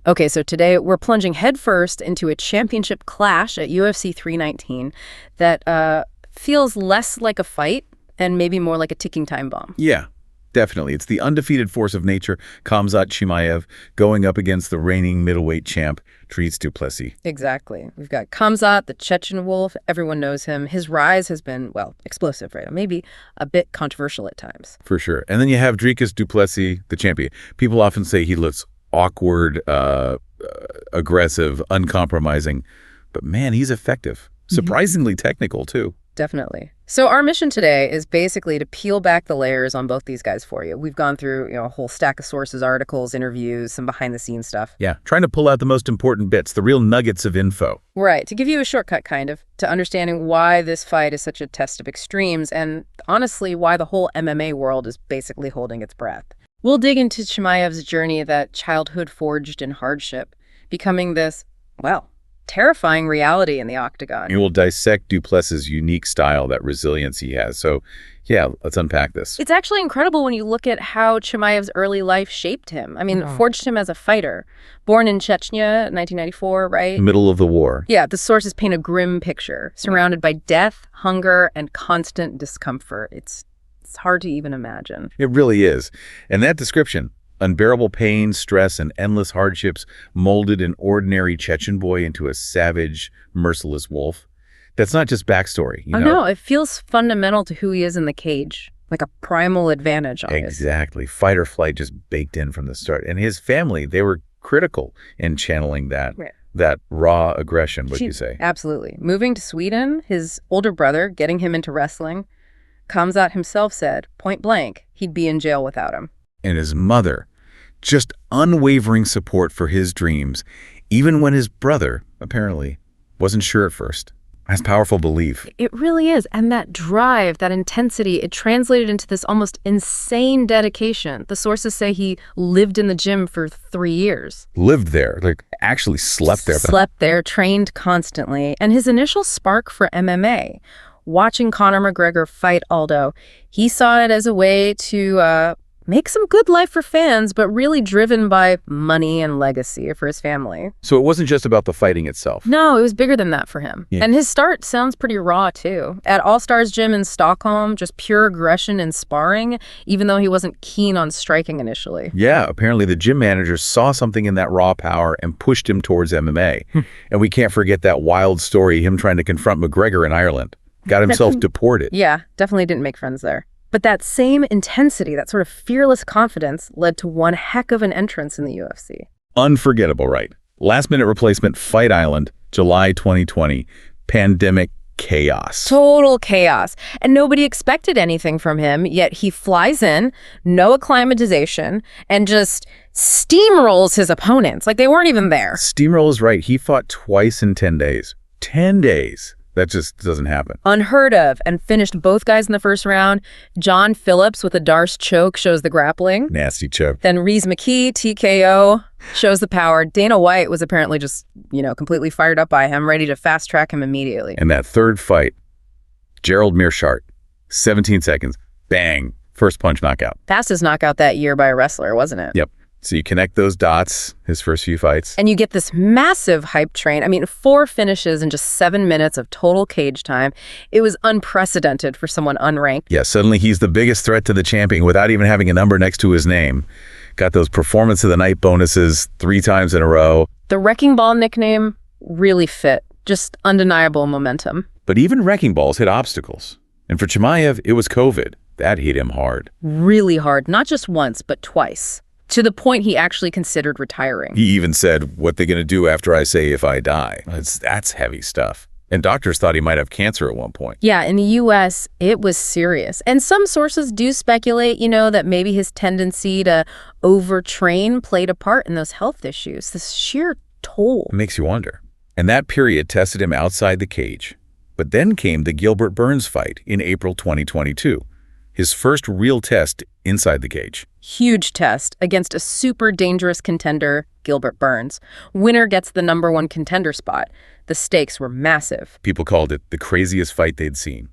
Okay, so today we're plunging headfirst into a championship clash at UFC 319 that feels less like a fight and maybe more like a ticking time bomb. Yeah, definitely. It's the undefeated force of nature, Khamzat Chimaev, going up against the reigning middleweight champ, Dricus Du Plessis. Exactly. We've got Khamzat, the Chechen wolf. Everyone knows him. His rise has been, well, explosive, right? Maybe a bit controversial at times. For sure. And then you have Dricus Du Plessis, the champion. People often say he looks awkward, aggressive, uncompromising. But man, he's effective. Surprisingly technical, too. Definitely. So our mission today is basically to peel back the layers on both these guys for you. We've gone through, a whole stack of sources, articles, interviews, some behind-the-scenes stuff. Yeah, trying to pull out the most important bits, the real nuggets of info. Right, to give you a shortcut, kind of, to understanding why this fight is such a test of extremes and, honestly, why the whole MMA world is basically holding its breath. We'll dig into Chimaev's journey that childhood forged in hardship, becoming this, well, terrifying reality in the octagon. And we'll dissect Du Plessis' unique style, that resilience he has. So, yeah, let's unpack this. It's actually incredible when you look at how Chimaev's early life shaped him. I mean, forged him as a fighter. Born in Chechnya, 1994, right? Middle of the war. Yeah, the sources paint a grim picture, surrounded by death, hunger, and constant discomfort. It's hard to even imagine. It really is. And that description, unbearable pain, stress, and endless hardships molded an ordinary Chechen boy into a savage, merciless wolf. That's not just backstory, you know? No, it feels fundamental to who he is in the cage, like a primal advantage on Exactly. Fight or flight just baked in from the start. And his family, they were critical in channeling that raw aggression, would you say? Absolutely. Moving to Sweden, his older brother, getting him into wrestling, Khamzat himself said, point blank, he'd be in jail without him. And his mother, just unwavering support for his dreams, even when his brother, apparently, wasn't sure at first. That's powerful belief. It really is. And that drive, that intensity, it translated into this almost insane dedication. The sources say he lived in the gym for 3 years. Lived there, like actually slept there. Slept there, trained constantly. And his initial spark for MMA, watching Conor McGregor fight Aldo, he saw it as a way to make some good life for fans, but really driven by money and legacy for his family. So it wasn't just about the fighting itself. No, it was bigger than that for him. Yeah. And his start sounds pretty raw, too. At All Stars Gym in Stockholm, just pure aggression and sparring, even though he wasn't keen on striking initially. Yeah, apparently the gym manager saw something in that raw power and pushed him towards MMA. And we can't forget that wild story, him trying to confront McGregor in Ireland. Got himself deported. Yeah, definitely didn't make friends there. But that same intensity, that sort of fearless confidence, led to one heck of an entrance in the UFC. Unforgettable, right? Last-minute replacement, Fight Island, July 2020. Pandemic chaos. Total chaos. And nobody expected anything from him, yet he flies in, no acclimatization, and just steamrolls his opponents like they weren't even there. Steamroll is right. He fought twice in 10 days. 10 days. That just doesn't happen. Unheard of, and finished both guys in the first round. John Phillips with a Darce choke shows the grappling. Nasty choke. Then Reese McKee, TKO, shows the power. Dana White was apparently just, completely fired up by him, ready to fast track him immediately. And that third fight, Gerald Meerschaert, 17 seconds, bang, first punch knockout. Fastest knockout that year by a wrestler, wasn't it? Yep. So you connect those dots, his first few fights. And you get this massive hype train. I mean, 4 finishes in just 7 minutes of total cage time. It was unprecedented for someone unranked. Yeah, suddenly he's the biggest threat to the champion without even having a number next to his name. Got those performance of the night bonuses 3 times in a row. The Wrecking Ball nickname really fit. Just undeniable momentum. But even Wrecking Balls hit obstacles. And for Chimaev, it was COVID. That hit him hard. Really hard. Not just once, but twice. To the point he actually considered retiring. He even said, what they going to do after I say if I die? That's heavy stuff. And doctors thought he might have cancer at one point. Yeah, in the U.S., it was serious. And some sources do speculate, that maybe his tendency to overtrain played a part in those health issues. This sheer toll. It makes you wonder. And that period tested him outside the cage. But then came the Gilbert Burns fight in April 2022. His first real test inside the cage. Huge test against a super dangerous contender, Gilbert Burns. Winner gets the #1 contender spot. The stakes were massive. People called it the craziest fight they'd seen.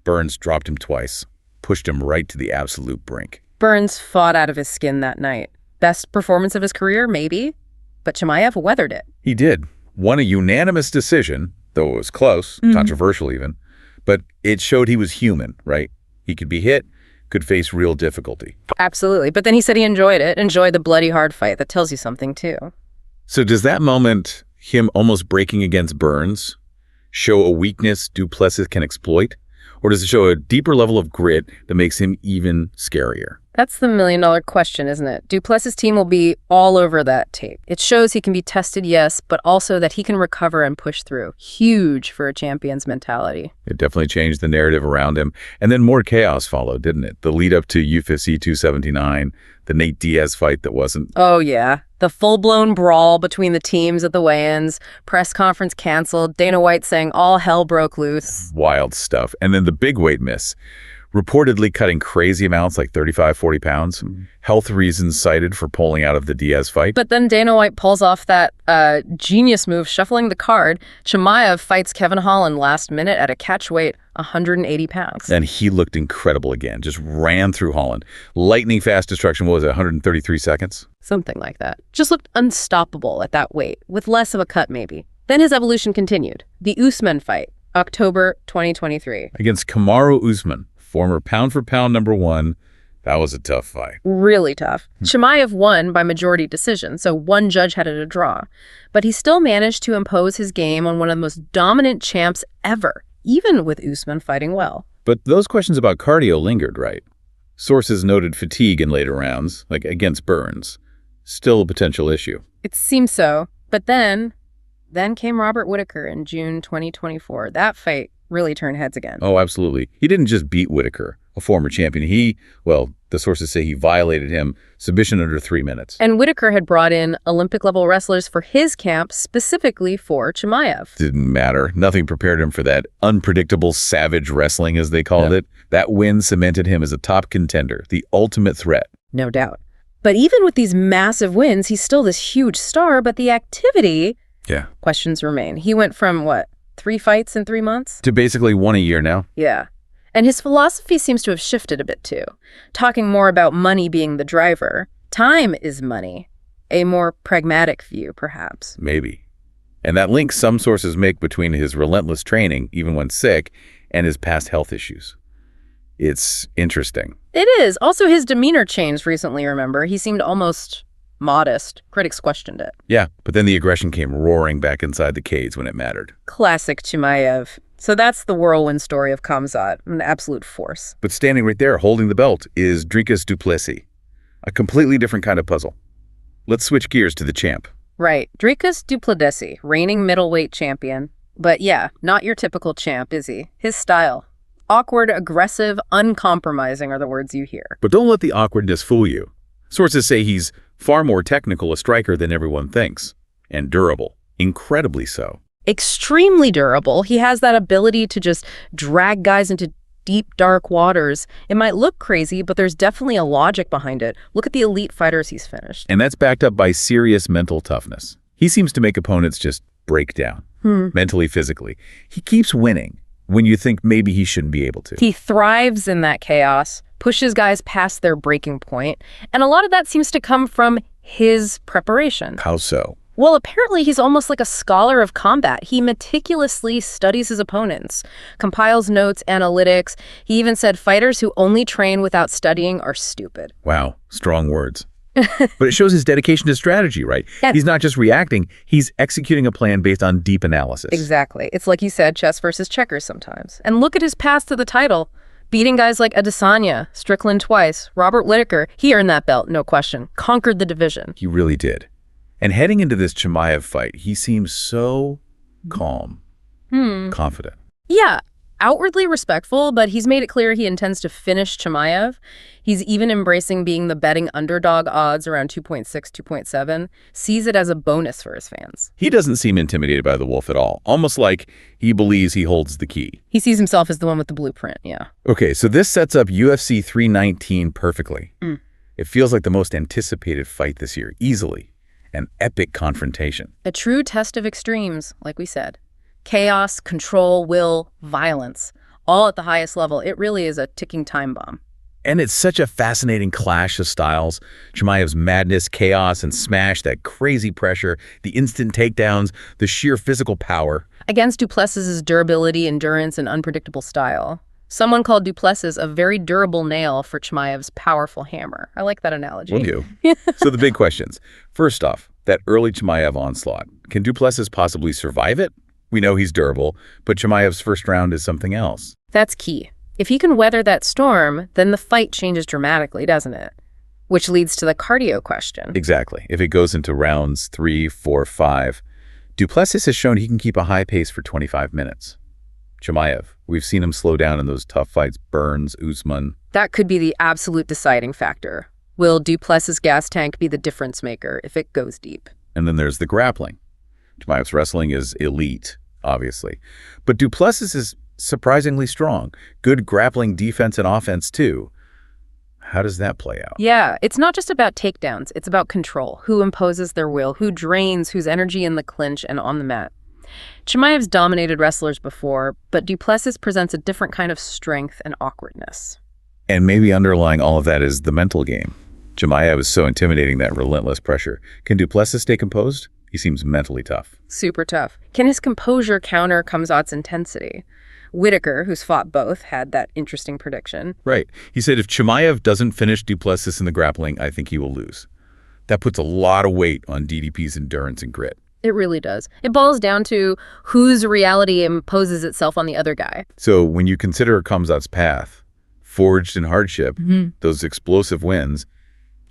Burns dropped him twice, pushed him right to the absolute brink. Burns fought out of his skin that night. Best performance of his career, maybe? But Chimaev weathered it. He did. Won a unanimous decision, though it was close, controversial even. But it showed he was human, right? He could be hit, could face real difficulty. Absolutely. But then he said he enjoyed it, enjoyed the bloody hard fight. That tells you something, too. So does that moment, him almost breaking against Burns, show a weakness Du Plessis can exploit? Or does it show a deeper level of grit that makes him even scarier? That's the million-dollar question, isn't it? Du Plessis' team will be all over that tape. It shows he can be tested, yes, but also that he can recover and push through. Huge for a champion's mentality. It definitely changed the narrative around him. And then more chaos followed, didn't it? The lead up to UFC 279, the Nate Diaz fight that wasn't... Oh, yeah. The full-blown brawl between the teams at the weigh-ins, press conference canceled, Dana White saying all hell broke loose. Wild stuff. And then the big weight miss. Reportedly cutting crazy amounts like 35, 40 pounds. Health reasons cited for pulling out of the Diaz fight. But then Dana White pulls off that genius move, shuffling the card. Chimaev fights Kevin Holland last minute at a catch weight, 180 pounds. And he looked incredible again. Just ran through Holland. Lightning fast destruction, what was it, 133 seconds? Something like that. Just looked unstoppable at that weight, with less of a cut maybe. Then his evolution continued. The Usman fight, October 2023. Against Kamaru Usman. Former pound-for-pound #1. That was a tough fight. Really tough. Chimaev won by majority decision, so one judge had it a draw. But he still managed to impose his game on one of the most dominant champs ever, even with Usman fighting well. But those questions about cardio lingered, right? Sources noted fatigue in later rounds, like against Burns. Still a potential issue. It seems so. But then came Robert Whittaker in June 2024. That fight really turned heads again. Oh, absolutely. He didn't just beat Whittaker, a former champion. The sources say he violated him, submission under 3 minutes. And Whittaker had brought in Olympic-level wrestlers for his camp specifically for Chimaev. Didn't matter. Nothing prepared him for that unpredictable savage wrestling, as they called it. That win cemented him as a top contender, the ultimate threat. No doubt. But even with these massive wins, he's still this huge star, but the activity... Yeah. Questions remain. He went from, 3 fights in 3 months? To basically 1 a year now. Yeah. And his philosophy seems to have shifted a bit too. Talking more about money being the driver. Time is money. A more pragmatic view, perhaps. Maybe. And that link some sources make between his relentless training, even when sick, and his past health issues. It's interesting. It is. Also, his demeanor changed recently, remember? He seemed almost modest. Critics questioned it. Yeah, but then the aggression came roaring back inside the cage when it mattered. Classic Chimaev. So that's the whirlwind story of Khamzat, an absolute force. But standing right there, holding the belt, is Dricus Du Plessis. A completely different kind of puzzle. Let's switch gears to the champ. Right. Dricus Du Plessis, reigning middleweight champion. But yeah, not your typical champ, is he? His style. Awkward, aggressive, uncompromising are the words you hear. But don't let the awkwardness fool you. Sources say he's far more technical a striker than everyone thinks. And durable. Incredibly so. Extremely durable. He has that ability to just drag guys into deep, dark waters. It might look crazy, but there's definitely a logic behind it. Look at the elite fighters he's finished. And that's backed up by serious mental toughness. He seems to make opponents just break down. Mentally, physically. He keeps winning when you think maybe he shouldn't be able to. He thrives in that chaos, pushes guys past their breaking point, and a lot of that seems to come from his preparation. How so? Well, apparently he's almost like a scholar of combat. He meticulously studies his opponents, compiles notes, analytics. He even said fighters who only train without studying are stupid. Wow, strong words. But it shows his dedication to strategy, right? Yeah. He's not just reacting, he's executing a plan based on deep analysis. Exactly. It's like you said, chess versus checkers sometimes. And look at his path to the title. Beating guys like Adesanya, Strickland twice, Robert Whittaker. He earned that belt, no question. Conquered the division. He really did. And heading into this Chimaev fight, he seems so calm, confident. Yeah, outwardly respectful, but he's made it clear he intends to finish Chimaev. He's even embracing being the betting underdog odds around 2.6, 2.7, sees it as a bonus for his fans. He doesn't seem intimidated by the wolf at all, almost like he believes he holds the key. He sees himself as the one with the blueprint, yeah. Okay, so this sets up UFC 319 perfectly. It feels like the most anticipated fight this year, easily. An epic confrontation. A true test of extremes, like we said. Chaos, control, will, violence, all at the highest level. It really is a ticking time bomb. And it's such a fascinating clash of styles. Chimaev's madness, chaos, and smash, that crazy pressure, the instant takedowns, the sheer physical power. Against Du Plessis' durability, endurance, and unpredictable style. Someone called Du Plessis a very durable nail for Chimaev's powerful hammer. I like that analogy. Will you? So the big questions. First off, that early Chimaev onslaught. Can Du Plessis possibly survive it? We know he's durable, but Chimaev's first round is something else. That's key. If he can weather that storm, then the fight changes dramatically, doesn't it? Which leads to the cardio question. Exactly. If it goes into rounds 3, 4, 5, Du Plessis has shown he can keep a high pace for 25 minutes. Chimaev, we've seen him slow down in those tough fights, Burns, Usman. That could be the absolute deciding factor. Will Du Plessis' gas tank be the difference maker if it goes deep? And then there's the grappling. Chimaev's wrestling is elite, obviously. But Du Plessis is surprisingly strong. Good grappling defense and offense, too. How does that play out? Yeah, it's not just about takedowns. It's about control. Who imposes their will? Who drains whose energy in the clinch and on the mat? Chimaev's dominated wrestlers before, but Du Plessis presents a different kind of strength and awkwardness. And maybe underlying all of that is the mental game. Chimaev is so intimidating, that relentless pressure. Can Du Plessis stay composed? He seems mentally tough. Super tough. Can his composure counter Khamzat's intensity? Whitaker, who's fought both, had that interesting prediction. Right. He said if Chimaev doesn't finish Du Plessis in the grappling, I think he will lose. That puts a lot of weight on DDP's endurance and grit. It really does. It boils down to whose reality imposes itself on the other guy. So when you consider Khamzat's path, forged in hardship, those explosive wins,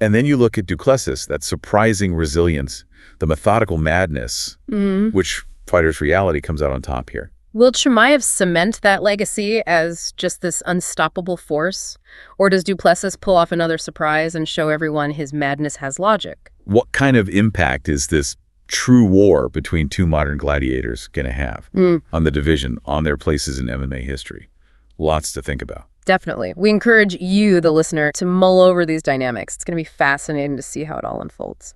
and then you look at Du Plessis, that surprising resilience, the methodical madness, which fighter's reality comes out on top here. Will Chimaev cement that legacy as just this unstoppable force? Or does Du Plessis pull off another surprise and show everyone his madness has logic? What kind of impact is this true war between two modern gladiators going to have on the division, on their places in MMA history? Lots to think about. Definitely. We encourage you, the listener, to mull over these dynamics. It's going to be fascinating to see how it all unfolds.